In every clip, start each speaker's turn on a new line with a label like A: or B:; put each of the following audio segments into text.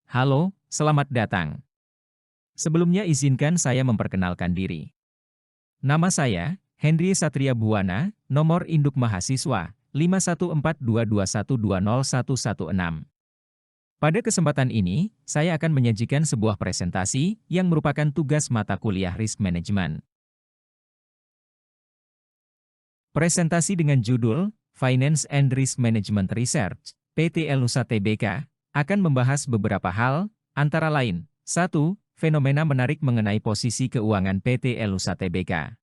A: Halo, selamat datang. Sebelumnya izinkan saya memperkenalkan diri. Nama saya, Henry Satria Buwana, nomor induk mahasiswa, 51422120116. Pada kesempatan ini, saya akan menyajikan sebuah presentasi yang merupakan tugas mata kuliah Risk Management. Presentasi dengan judul Finance and Risk Management Research, PTL Nusa Tbk, akan membahas beberapa hal, antara lain, 1. Fenomena menarik mengenai posisi keuangan PTL Nusa Tbk.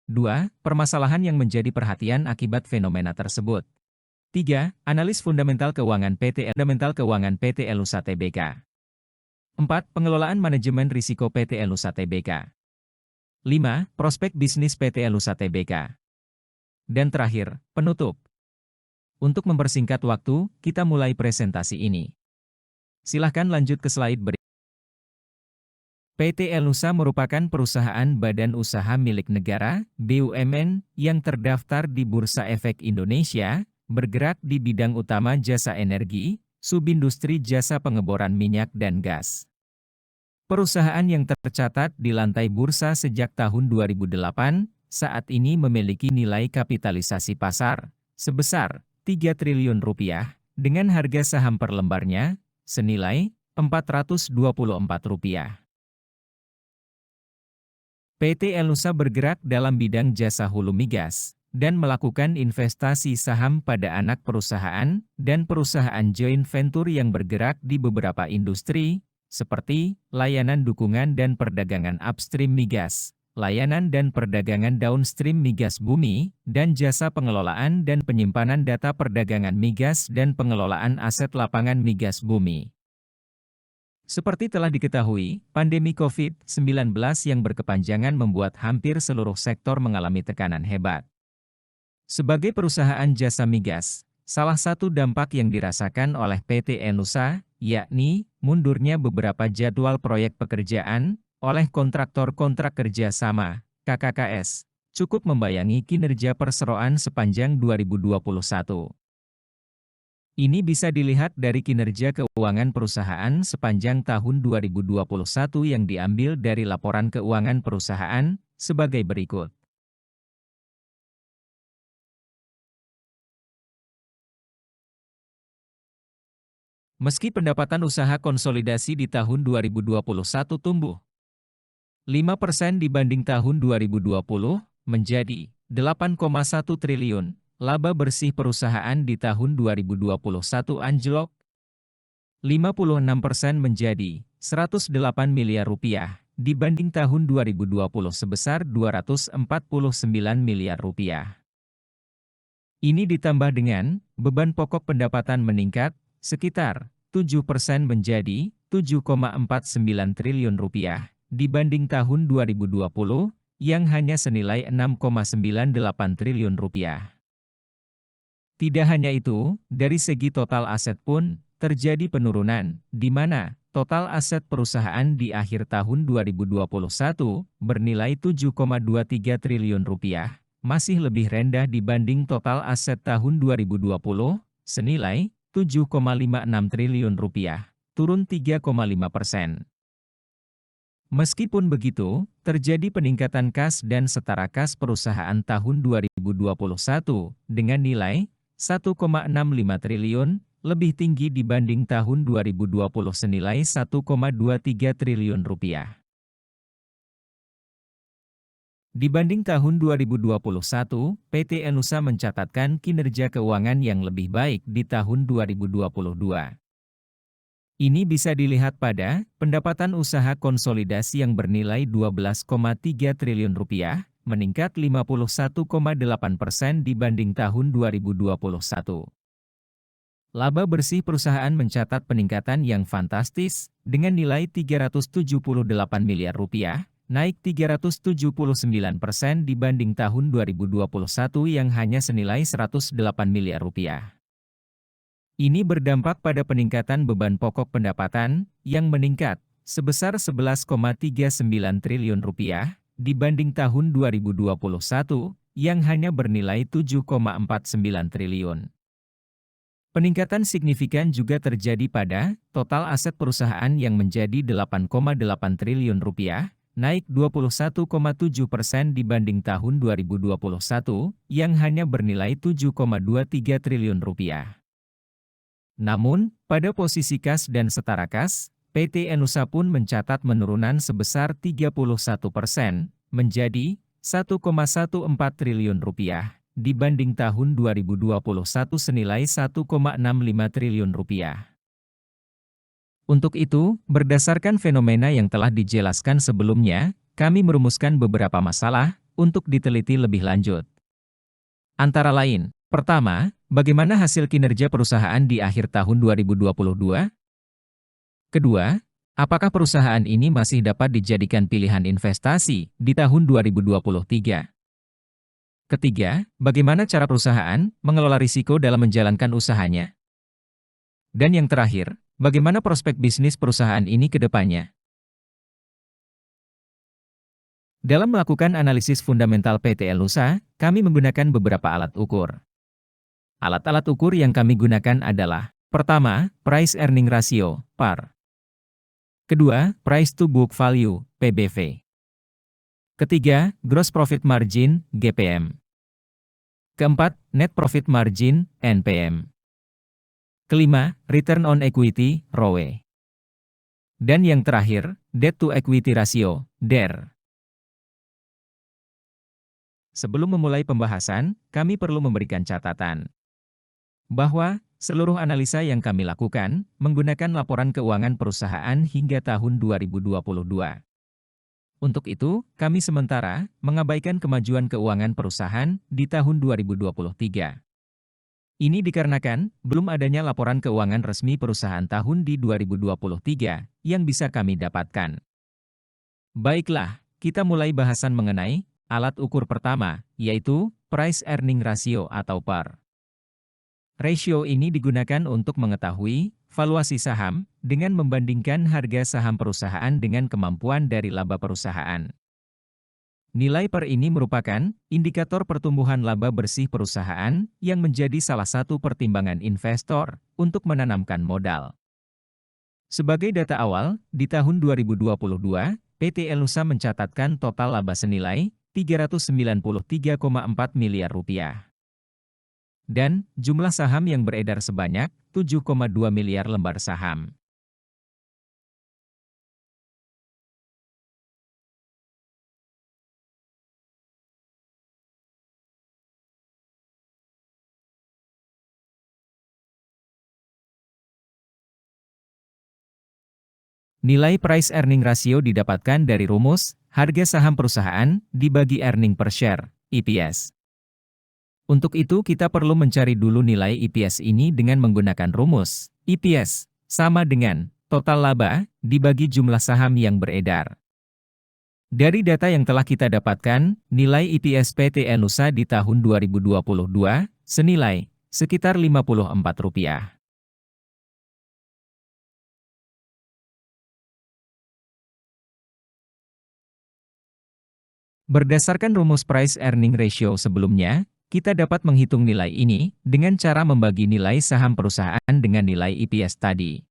A: 2. Permasalahan yang menjadi perhatian akibat fenomena tersebut. 3. Analis fundamental keuangan PTL Nusa Tbk. 4. Pengelolaan manajemen risiko PTL Nusa Tbk. 5. Prospek bisnis PTL Nusa Tbk. Dan terakhir, penutup. Untuk mempersingkat waktu, kita mulai presentasi ini. Silahkan lanjut ke slide berikutnya. PT Nusa merupakan perusahaan badan usaha milik negara, BUMN, yang terdaftar di Bursa Efek Indonesia, bergerak di bidang utama jasa energi, subindustri jasa pengeboran minyak dan gas. Perusahaan yang tercatat di lantai bursa sejak tahun 2008, saat ini memiliki nilai kapitalisasi pasar sebesar Rp3 triliun dengan harga saham per lembarnya senilai Rp424. PT Nusa bergerak dalam bidang jasa hulu migas dan melakukan investasi saham pada anak perusahaan dan perusahaan joint venture yang bergerak di beberapa industri seperti layanan dukungan dan perdagangan upstream migas, layanan dan perdagangan downstream migas bumi, dan jasa pengelolaan dan penyimpanan data perdagangan migas dan pengelolaan aset lapangan migas bumi. Seperti telah diketahui, pandemi COVID-19 yang berkepanjangan membuat hampir seluruh sektor mengalami tekanan hebat. Sebagai perusahaan jasa migas, salah satu dampak yang dirasakan oleh PT Nusa, yakni mundurnya beberapa jadwal proyek pekerjaan oleh kontraktor kontrak kerja sama, KKKS, cukup membayangi kinerja perseroan sepanjang 2021. Ini bisa dilihat dari kinerja keuangan perusahaan sepanjang tahun 2021 yang diambil dari laporan keuangan perusahaan, sebagai berikut. Meski pendapatan usaha konsolidasi di tahun 2021 tumbuh 5% dibanding tahun 2020, menjadi 8,1 triliun, laba bersih perusahaan di tahun 2021 anjlok 56% menjadi Rp108 miliar dibanding tahun 2020 sebesar Rp249 miliar. Ini ditambah dengan beban pokok pendapatan meningkat sekitar 7% menjadi Rp7,49 triliun dibanding tahun 2020 yang hanya senilai Rp6,98 triliun. Tidak hanya itu, dari segi total aset pun terjadi penurunan, di mana total aset perusahaan di akhir tahun 2021 bernilai Rp7,23 triliun, masih lebih rendah dibanding total aset tahun 2020, senilai Rp7,56 triliun, turun 3,5%. Meskipun begitu, terjadi peningkatan kas dan setara kas perusahaan tahun 2021 dengan nilai Rp1,65 triliun, lebih tinggi dibanding tahun 2020 senilai Rp1,23 triliun. Dibanding tahun 2021, PT Nusa mencatatkan kinerja keuangan yang lebih baik di tahun 2022. Ini bisa dilihat pada pendapatan usaha konsolidasi yang bernilai Rp12,3 triliun, meningkat 51,8% dibanding tahun 2021. Laba bersih perusahaan mencatat peningkatan yang fantastis, dengan nilai Rp378 miliar, naik 379% dibanding tahun 2021 yang hanya senilai Rp108 miliar. Ini berdampak pada peningkatan beban pokok pendapatan, yang meningkat sebesar Rp11,39 triliun dibanding tahun 2021, yang hanya bernilai Rp7,49 triliun. Peningkatan signifikan juga terjadi pada total aset perusahaan yang menjadi 8,8 triliun rupiah, naik 21,7% dibanding tahun 2021 yang hanya bernilai 7,23 triliun rupiah. Namun, pada posisi kas dan setara kas, PT Enusa pun mencatat penurunan sebesar 31% menjadi 1,14 triliun rupiah dibanding tahun 2021 senilai 1,65 triliun rupiah. Untuk itu, berdasarkan fenomena yang telah dijelaskan sebelumnya, kami merumuskan beberapa masalah untuk diteliti lebih lanjut. Antara lain, pertama, bagaimana hasil kinerja perusahaan di akhir tahun 2022? Kedua, apakah perusahaan ini masih dapat dijadikan pilihan investasi di tahun 2023? Ketiga, bagaimana cara perusahaan mengelola risiko dalam menjalankan usahanya? Dan yang terakhir, bagaimana prospek bisnis perusahaan ini ke depannya? Dalam melakukan analisis fundamental PT Enusa, kami menggunakan beberapa alat ukur. Alat-alat ukur yang kami gunakan adalah: pertama, Price Earning Ratio, PAR. Kedua, Price to Book Value, PBV. Ketiga, Gross Profit Margin, GPM. Keempat, Net Profit Margin, NPM. Kelima, Return on Equity, ROE. Dan yang terakhir, Debt to Equity Ratio, DER. Sebelum memulai pembahasan, kami perlu memberikan catatan bahwa seluruh analisa yang kami lakukan menggunakan laporan keuangan perusahaan hingga tahun 2022. Untuk itu, kami sementara mengabaikan kemajuan keuangan perusahaan di tahun 2023. Ini dikarenakan belum adanya laporan keuangan resmi perusahaan tahun di 2023 yang bisa kami dapatkan. Baiklah, kita mulai bahasan mengenai alat ukur pertama, yaitu Price Earning Ratio atau PAR. Rasio ini digunakan untuk mengetahui valuasi saham dengan membandingkan harga saham perusahaan dengan kemampuan dari laba perusahaan. Nilai PAR ini merupakan indikator pertumbuhan laba bersih perusahaan yang menjadi salah satu pertimbangan investor untuk menanamkan modal. Sebagai data awal, di tahun 2022, PT Enusa mencatatkan total laba senilai 393,4 miliar rupiah. Dan jumlah saham yang beredar sebanyak 7,2 miliar lembar saham. Nilai Price Earning Ratio didapatkan dari rumus harga saham perusahaan dibagi earning per share, EPS. Untuk itu kita perlu mencari dulu nilai EPS ini dengan menggunakan rumus EPS sama dengan total laba dibagi jumlah saham yang beredar. Dari data yang telah kita dapatkan, nilai EPS PT Enusa di tahun 2022 senilai sekitar Rp54. Berdasarkan rumus Price Earning Ratio sebelumnya, kita dapat menghitung nilai ini dengan cara membagi nilai saham perusahaan dengan nilai EPS tadi.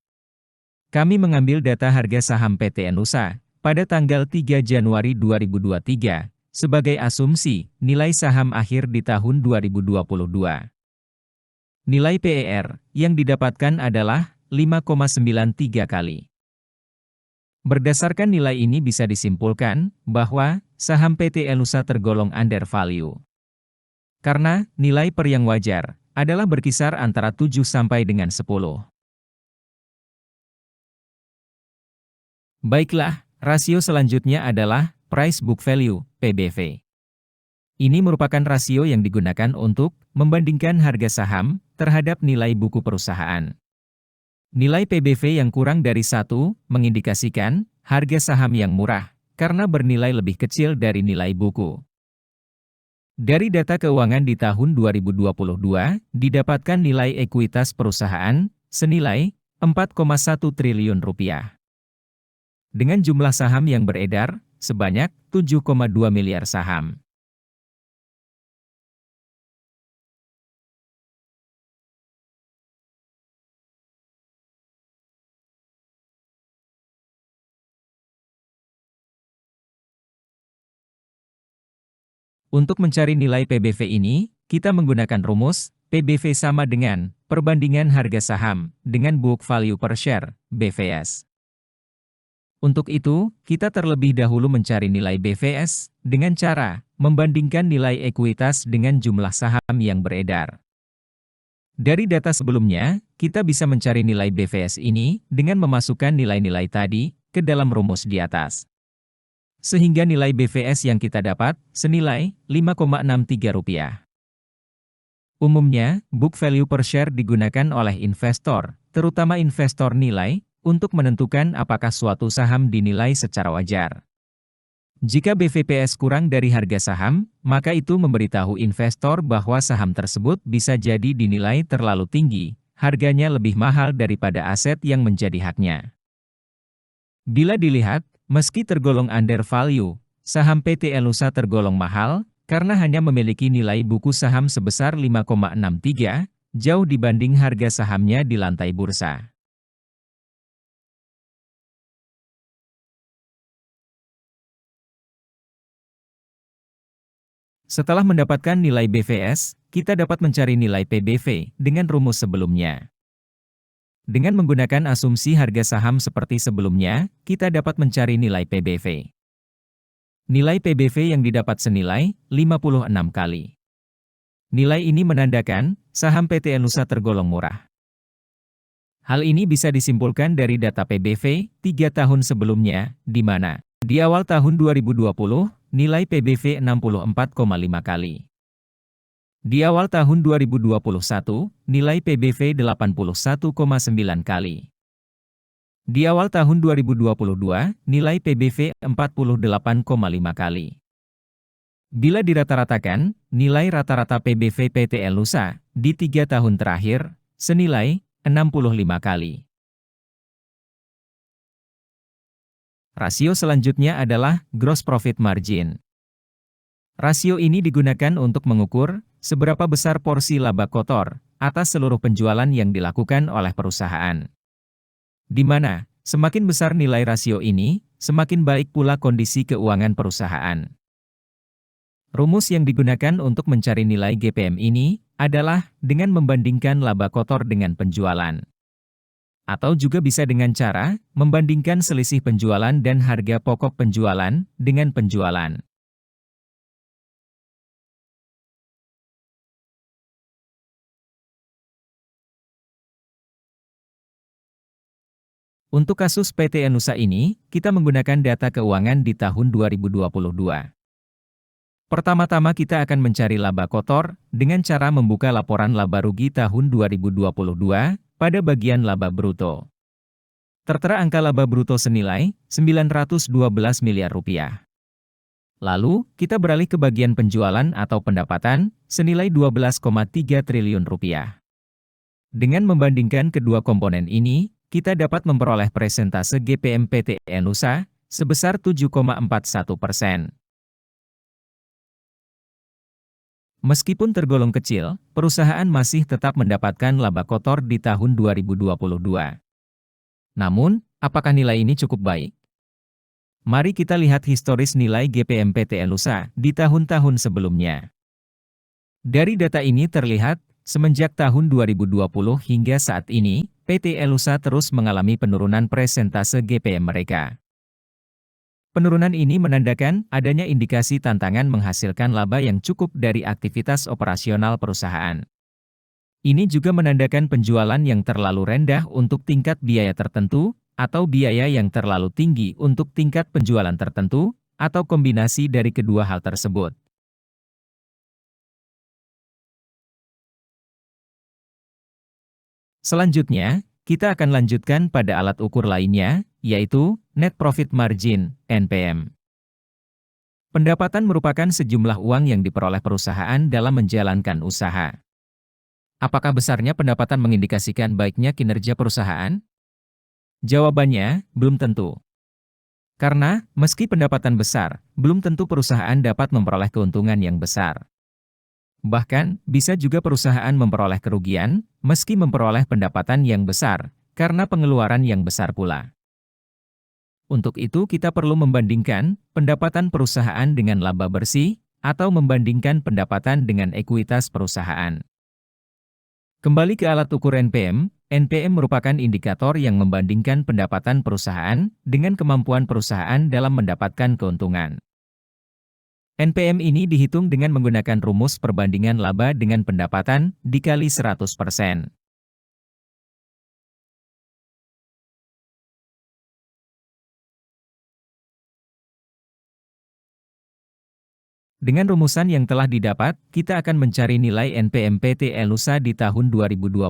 A: Kami mengambil data harga saham PT Enusa pada tanggal 3 Januari 2023 sebagai asumsi nilai saham akhir di tahun 2022. Nilai PER yang didapatkan adalah 5,93 kali. Berdasarkan nilai ini bisa disimpulkan bahwa saham PT Enusa tergolong under value. Karena nilai PER yang wajar adalah berkisar antara 7 sampai dengan 10. Baiklah, rasio selanjutnya adalah Price Book Value, PBV. Ini merupakan rasio yang digunakan untuk membandingkan harga saham terhadap nilai buku perusahaan. Nilai PBV yang kurang dari 1 mengindikasikan harga saham yang murah karena bernilai lebih kecil dari nilai buku. Dari data keuangan di tahun 2022, didapatkan nilai ekuitas perusahaan senilai 4,1 triliun rupiah. Dengan jumlah saham yang beredar sebanyak 7,2 miliar saham. Untuk mencari nilai PBV ini, kita menggunakan rumus PBV sama dengan perbandingan harga saham dengan book value per share, BVS. Untuk itu, kita terlebih dahulu mencari nilai BVS dengan cara membandingkan nilai ekuitas dengan jumlah saham yang beredar. Dari data sebelumnya, kita bisa mencari nilai BVS ini dengan memasukkan nilai-nilai tadi ke dalam rumus di atas. Sehingga nilai BVS yang kita dapat senilai Rp5,63. Umumnya, book value per share digunakan oleh investor, terutama investor nilai, untuk menentukan apakah suatu saham dinilai secara wajar. Jika BVPS kurang dari harga saham, maka itu memberitahu investor bahwa saham tersebut bisa jadi dinilai terlalu tinggi, harganya lebih mahal daripada aset yang menjadi haknya. Bila dilihat, meski tergolong under value, saham PT Elusa tergolong mahal, karena hanya memiliki nilai buku saham sebesar 5,63, jauh dibanding harga sahamnya di lantai bursa. Setelah mendapatkan nilai BVS, kita dapat mencari nilai PBV dengan rumus sebelumnya. Dengan menggunakan asumsi harga saham seperti sebelumnya, kita dapat mencari nilai PBV. Nilai PBV yang didapat senilai 56 kali. Nilai ini menandakan saham PT Elusa tergolong murah. Hal ini bisa disimpulkan dari data PBV 3 tahun sebelumnya, di mana di awal tahun 2020, nilai PBV 64,5 kali. Di awal tahun 2021, nilai PBV 81,9 kali. Di awal tahun 2022, nilai PBV 48,5 kali. Bila dirata-ratakan, nilai rata-rata PBV PT Elusa di 3 tahun terakhir senilai 65 kali. Rasio selanjutnya adalah gross profit margin. Rasio ini digunakan untuk mengukur seberapa besar porsi laba kotor atas seluruh penjualan yang dilakukan oleh perusahaan. Di mana, semakin besar nilai rasio ini, semakin baik pula kondisi keuangan perusahaan. Rumus yang digunakan untuk mencari nilai GPM ini adalah dengan membandingkan laba kotor dengan penjualan. Atau juga bisa dengan cara membandingkan selisih penjualan dan harga pokok penjualan dengan penjualan. Untuk kasus PT Enusa ini, kita menggunakan data keuangan di tahun 2022. Pertama-tama kita akan mencari laba kotor dengan cara membuka laporan laba rugi tahun 2022 pada bagian laba bruto. Tertera angka laba bruto senilai Rp912 miliar. Lalu, kita beralih ke bagian penjualan atau pendapatan senilai Rp12,3 triliun. Dengan membandingkan kedua komponen ini, kita dapat memperoleh persentase GPM PT Enusa sebesar 7,41%. Meskipun tergolong kecil, perusahaan masih tetap mendapatkan laba kotor di tahun 2022. Namun, apakah nilai ini cukup baik? Mari kita lihat historis nilai GPM PT Elusa di tahun-tahun sebelumnya. Dari data ini terlihat, semenjak tahun 2020 hingga saat ini, PT Elusa terus mengalami penurunan persentase GPM mereka. Penurunan ini menandakan adanya indikasi tantangan menghasilkan laba yang cukup dari aktivitas operasional perusahaan. Ini juga menandakan penjualan yang terlalu rendah untuk tingkat biaya tertentu, atau biaya yang terlalu tinggi untuk tingkat penjualan tertentu, atau kombinasi dari kedua hal tersebut. Selanjutnya, kita akan lanjutkan pada alat ukur lainnya, yaitu Net Profit Margin, NPM. Pendapatan merupakan sejumlah uang yang diperoleh perusahaan dalam menjalankan usaha. Apakah besarnya pendapatan mengindikasikan baiknya kinerja perusahaan? Jawabannya, belum tentu. Karena, meski pendapatan besar, belum tentu perusahaan dapat memperoleh keuntungan yang besar. Bahkan, bisa juga perusahaan memperoleh kerugian, meski memperoleh pendapatan yang besar, karena pengeluaran yang besar pula. Untuk itu kita perlu membandingkan pendapatan perusahaan dengan laba bersih, atau membandingkan pendapatan dengan ekuitas perusahaan. Kembali ke alat ukur NPM, NPM merupakan indikator yang membandingkan pendapatan perusahaan dengan kemampuan perusahaan dalam mendapatkan keuntungan. NPM ini dihitung dengan menggunakan rumus perbandingan laba dengan pendapatan dikali 100%. Dengan rumusan yang telah didapat, kita akan mencari nilai NPM PT Elusa di tahun 2022.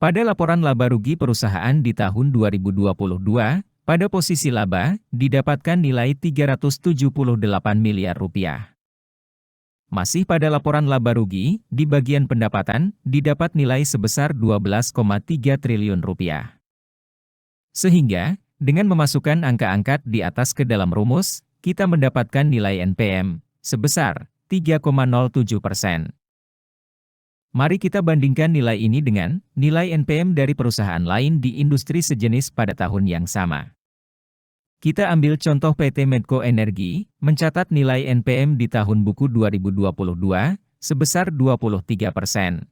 A: Pada laporan laba rugi perusahaan di tahun 2022, pada posisi laba, didapatkan nilai 378 miliar rupiah. Masih pada laporan laba rugi, di bagian pendapatan, didapat nilai sebesar 12,3 triliun rupiah. Sehingga, dengan memasukkan angka-angka di atas ke dalam rumus, kita mendapatkan nilai NPM sebesar 3,07%. Mari kita bandingkan nilai ini dengan nilai NPM dari perusahaan lain di industri sejenis pada tahun yang sama. Kita ambil contoh PT Medco Energi, mencatat nilai NPM di tahun buku 2022 sebesar 23%.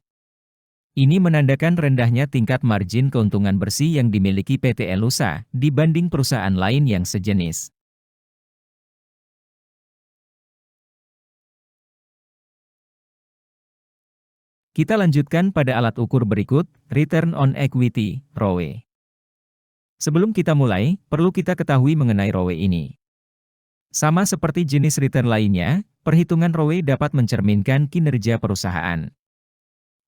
A: Ini menandakan rendahnya tingkat margin keuntungan bersih yang dimiliki PT Elusa dibanding perusahaan lain yang sejenis. Kita lanjutkan pada alat ukur berikut, Return on Equity, ROE. Sebelum kita mulai, perlu kita ketahui mengenai ROE ini. Sama seperti jenis return lainnya, perhitungan ROE dapat mencerminkan kinerja perusahaan.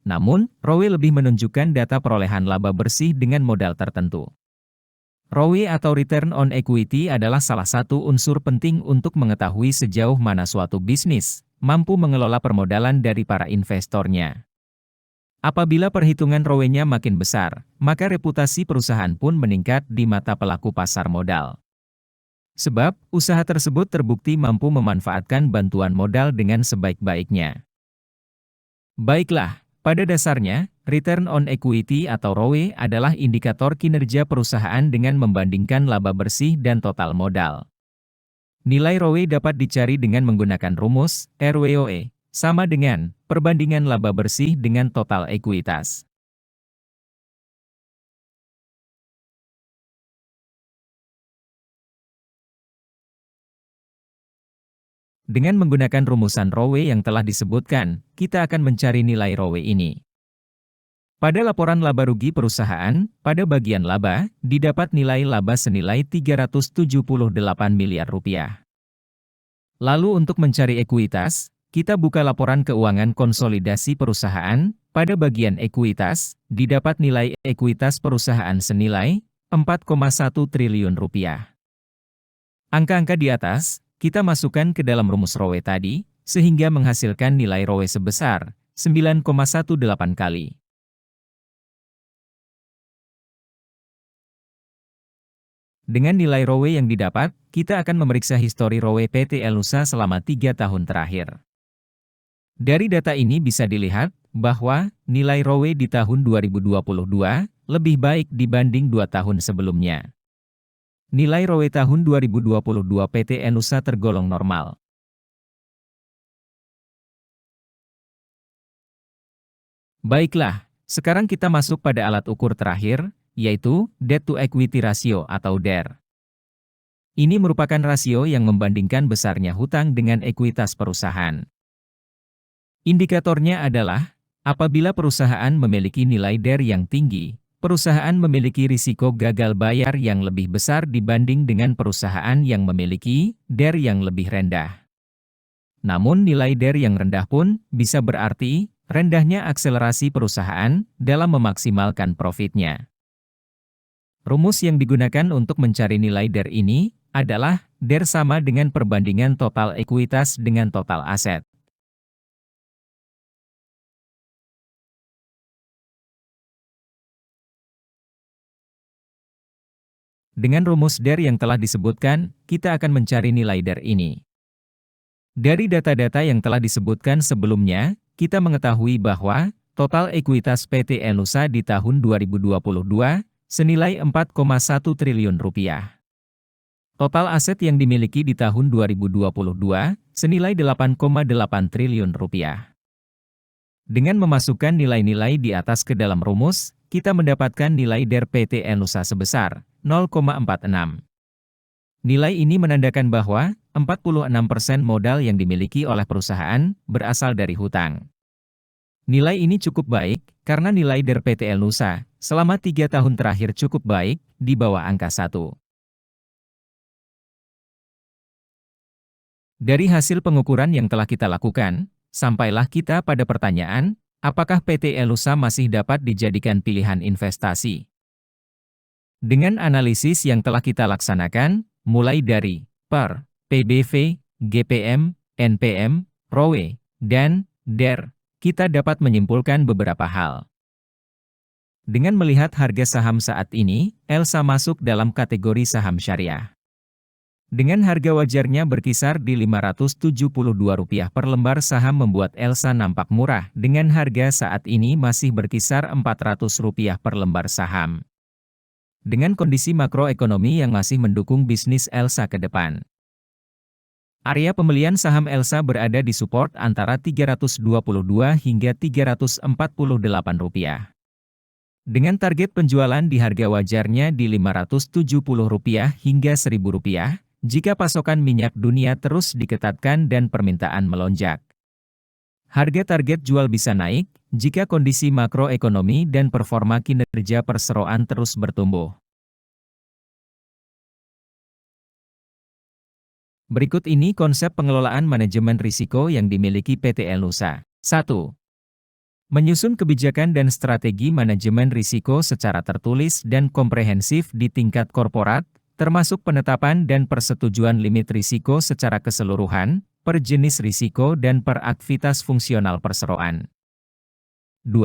A: Namun, ROE lebih menunjukkan data perolehan laba bersih dengan modal tertentu. ROE atau Return on Equity adalah salah satu unsur penting untuk mengetahui sejauh mana suatu bisnis mampu mengelola permodalan dari para investornya. Apabila perhitungan ROE-nya makin besar, maka reputasi perusahaan pun meningkat di mata pelaku pasar modal. Sebab, usaha tersebut terbukti mampu memanfaatkan bantuan modal dengan sebaik-baiknya. Baiklah, pada dasarnya, Return on Equity atau ROE adalah indikator kinerja perusahaan dengan membandingkan laba bersih dan total modal. Nilai ROE dapat dicari dengan menggunakan rumus ROE sama dengan perbandingan laba bersih dengan total ekuitas. Dengan menggunakan rumusan ROE yang telah disebutkan, kita akan mencari nilai ROE ini. Pada laporan laba rugi perusahaan, pada bagian laba, didapat nilai laba senilai 378 miliar rupiah. Lalu untuk mencari ekuitas, kita buka laporan keuangan konsolidasi perusahaan, pada bagian ekuitas, didapat nilai ekuitas perusahaan senilai 4,1 triliun rupiah. Angka-angka di atas, kita masukkan ke dalam rumus ROE tadi, sehingga menghasilkan nilai ROE sebesar 9,18 kali. Dengan nilai ROE yang didapat, kita akan memeriksa histori ROE PT Elusa selama 3 tahun terakhir. Dari data ini bisa dilihat bahwa nilai ROE di tahun 2022 lebih baik dibanding 2 tahun sebelumnya. Nilai ROE tahun 2022 PT Elusa tergolong normal. Baiklah, sekarang kita masuk pada alat ukur terakhir, yaitu Debt to Equity Ratio atau DER. Ini merupakan rasio yang membandingkan besarnya hutang dengan ekuitas perusahaan. Indikatornya adalah, apabila perusahaan memiliki nilai DER yang tinggi, perusahaan memiliki risiko gagal bayar yang lebih besar dibanding dengan perusahaan yang memiliki DER yang lebih rendah. Namun nilai DER yang rendah pun bisa berarti rendahnya akselerasi perusahaan dalam memaksimalkan profitnya. Rumus yang digunakan untuk mencari nilai DER ini adalah DER sama dengan perbandingan total ekuitas dengan total aset. Dengan rumus DER yang telah disebutkan, kita akan mencari nilai DER ini. Dari data-data yang telah disebutkan sebelumnya, kita mengetahui bahwa total ekuitas PT Elusa di tahun 2022 senilai 4,1 triliun rupiah. Total aset yang dimiliki di tahun 2022 senilai 8,8 triliun rupiah. Dengan memasukkan nilai-nilai di atas ke dalam rumus, kita mendapatkan nilai DER PT Nusa sebesar 0,46. Nilai ini menandakan bahwa 46% modal yang dimiliki oleh perusahaan berasal dari hutang. Nilai ini cukup baik, karena nilai DER PT Nusa selama 3 tahun terakhir cukup baik, di bawah angka 1. Dari hasil pengukuran yang telah kita lakukan, sampailah kita pada pertanyaan, apakah PT Nusa masih dapat dijadikan pilihan investasi? Dengan analisis yang telah kita laksanakan, mulai dari PER, PBV, GPM, NPM, ROE, dan DER, kita dapat menyimpulkan beberapa hal. Dengan melihat harga saham saat ini, Elsa masuk dalam kategori saham syariah. Dengan harga wajarnya berkisar di Rp572 per lembar saham membuat Elsa nampak murah dengan harga saat ini masih berkisar Rp400 per lembar saham. Dengan kondisi makroekonomi yang masih mendukung bisnis Elsa ke depan. Area pembelian saham Elsa berada di support antara Rp322 hingga Rp348. Dengan target penjualan di harga wajarnya di Rp570 hingga Rp1.000, jika pasokan minyak dunia terus diketatkan dan permintaan melonjak. Harga target jual bisa naik, jika kondisi makroekonomi dan performa kinerja perseroan terus bertumbuh. Berikut ini konsep pengelolaan manajemen risiko yang dimiliki PT Nusa. 1. Menyusun kebijakan dan strategi manajemen risiko secara tertulis dan komprehensif di tingkat korporat, termasuk penetapan dan persetujuan limit risiko secara keseluruhan, per jenis risiko dan per aktivitas fungsional perseroan. 2.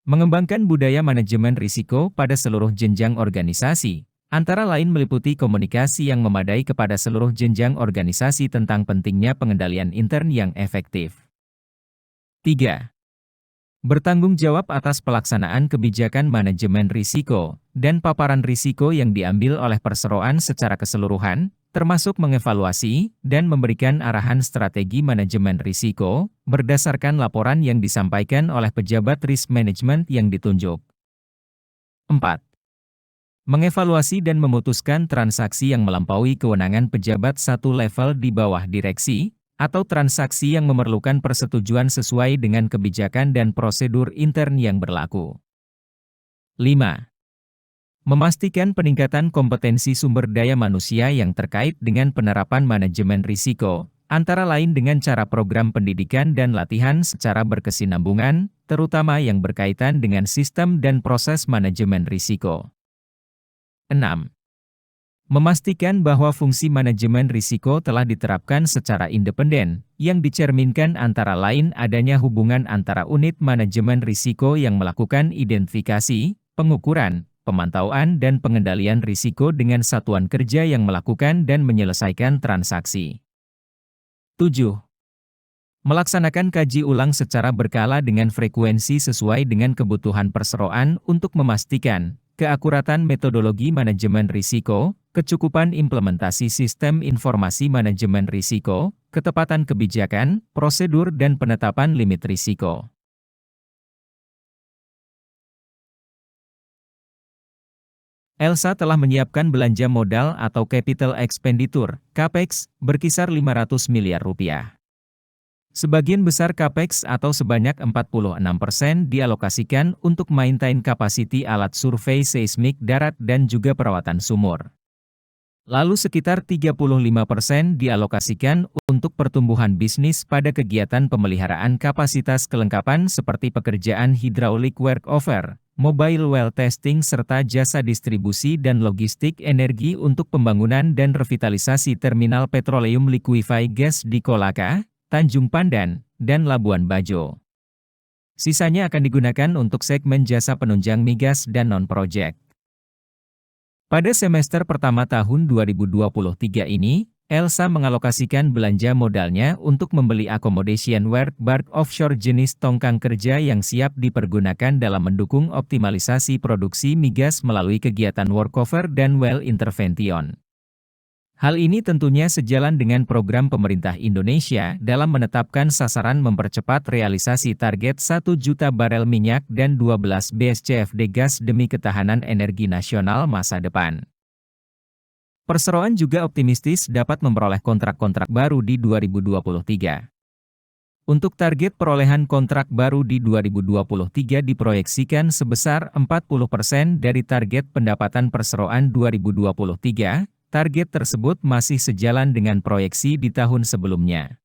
A: Mengembangkan budaya manajemen risiko pada seluruh jenjang organisasi, antara lain meliputi komunikasi yang memadai kepada seluruh jenjang organisasi tentang pentingnya pengendalian intern yang efektif. 3. Bertanggung jawab atas pelaksanaan kebijakan manajemen risiko, dan paparan risiko yang diambil oleh perseroan secara keseluruhan, termasuk mengevaluasi dan memberikan arahan strategi manajemen risiko, berdasarkan laporan yang disampaikan oleh pejabat risk management yang ditunjuk. 4. Mengevaluasi dan memutuskan transaksi yang melampaui kewenangan pejabat satu level di bawah direksi, atau transaksi yang memerlukan persetujuan sesuai dengan kebijakan dan prosedur intern yang berlaku. 5. Memastikan peningkatan kompetensi sumber daya manusia yang terkait dengan penerapan manajemen risiko, antara lain dengan cara program pendidikan dan latihan secara berkesinambungan, terutama yang berkaitan dengan sistem dan proses manajemen risiko. 6. Memastikan bahwa fungsi manajemen risiko telah diterapkan secara independen, yang dicerminkan antara lain adanya hubungan antara unit manajemen risiko yang melakukan identifikasi, pengukuran, pemantauan dan pengendalian risiko dengan satuan kerja yang melakukan dan menyelesaikan transaksi. 7. Melaksanakan kaji ulang secara berkala dengan frekuensi sesuai dengan kebutuhan perseroan untuk memastikan keakuratan metodologi manajemen risiko, kecukupan implementasi sistem informasi manajemen risiko, ketepatan kebijakan, prosedur dan penetapan limit risiko. Elsa telah menyiapkan belanja modal atau capital expenditure, CAPEX, berkisar Rp500 miliar. Sebagian besar CAPEX atau sebanyak 46% dialokasikan untuk maintain capacity alat survei seismik darat dan juga perawatan sumur. Lalu sekitar 35% dialokasikan untuk pertumbuhan bisnis pada kegiatan pemeliharaan kapasitas kelengkapan seperti pekerjaan hydraulic workover, mobile well testing serta jasa distribusi dan logistik energi untuk pembangunan dan revitalisasi terminal petroleum liquefy gas di Kolaka, Tanjung Pandan, dan Labuan Bajo. Sisanya akan digunakan untuk segmen jasa penunjang migas dan non-project. Pada semester pertama tahun 2023 ini, Elsa mengalokasikan belanja modalnya untuk membeli accommodation work bark offshore jenis tongkang kerja yang siap dipergunakan dalam mendukung optimalisasi produksi migas melalui kegiatan workover dan well intervention. Hal ini tentunya sejalan dengan program pemerintah Indonesia dalam menetapkan sasaran mempercepat realisasi target 1 juta barel minyak dan 12 BSCFD gas demi ketahanan energi nasional masa depan. Perseroan juga optimistis dapat memperoleh kontrak-kontrak baru di 2023. Untuk target perolehan kontrak baru di 2023 diproyeksikan sebesar 40% dari target pendapatan perseroan 2023. Target tersebut masih sejalan dengan proyeksi di tahun sebelumnya.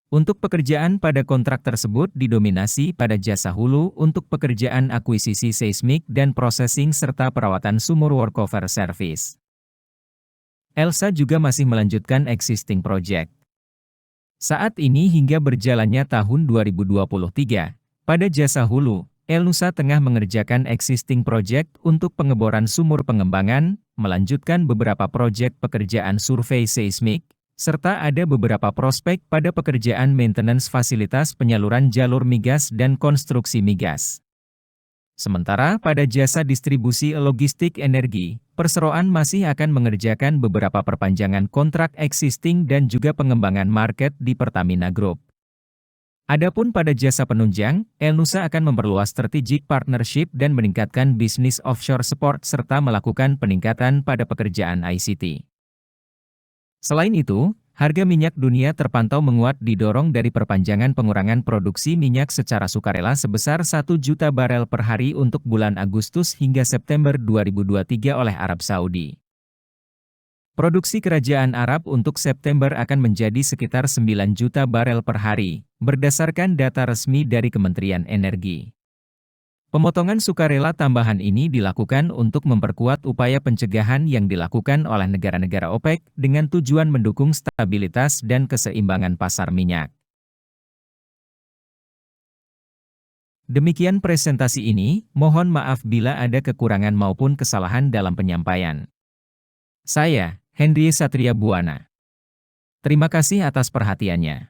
A: Untuk pekerjaan pada kontrak tersebut didominasi pada jasa hulu untuk pekerjaan akuisisi seismik dan processing serta perawatan sumur workover service. Elsa juga masih melanjutkan existing project. Saat ini hingga berjalannya tahun 2023, pada jasa hulu, Elnusa tengah mengerjakan existing project untuk pengeboran sumur pengembangan, melanjutkan beberapa proyek pekerjaan survei seismik, serta ada beberapa prospek pada pekerjaan maintenance fasilitas penyaluran jalur migas dan konstruksi migas. Sementara pada jasa distribusi logistik energi, perseroan masih akan mengerjakan beberapa perpanjangan kontrak existing dan juga pengembangan market di Pertamina Group. Adapun pada jasa penunjang, Elnusa akan memperluas strategic partnership dan meningkatkan bisnis offshore support serta melakukan peningkatan pada pekerjaan ICT. Selain itu, harga minyak dunia terpantau menguat didorong dari perpanjangan pengurangan produksi minyak secara sukarela sebesar 1 juta barel per hari untuk bulan Agustus hingga September 2023 oleh Arab Saudi. Produksi kerajaan Arab untuk September akan menjadi sekitar 9 juta barel per hari, berdasarkan data resmi dari Kementerian Energi. Pemotongan sukarela tambahan ini dilakukan untuk memperkuat upaya pencegahan yang dilakukan oleh negara-negara OPEC dengan tujuan mendukung stabilitas dan keseimbangan pasar minyak. Demikian presentasi ini, mohon maaf bila ada kekurangan maupun kesalahan dalam penyampaian. Saya, Henry Satria Buana. Terima kasih atas perhatiannya.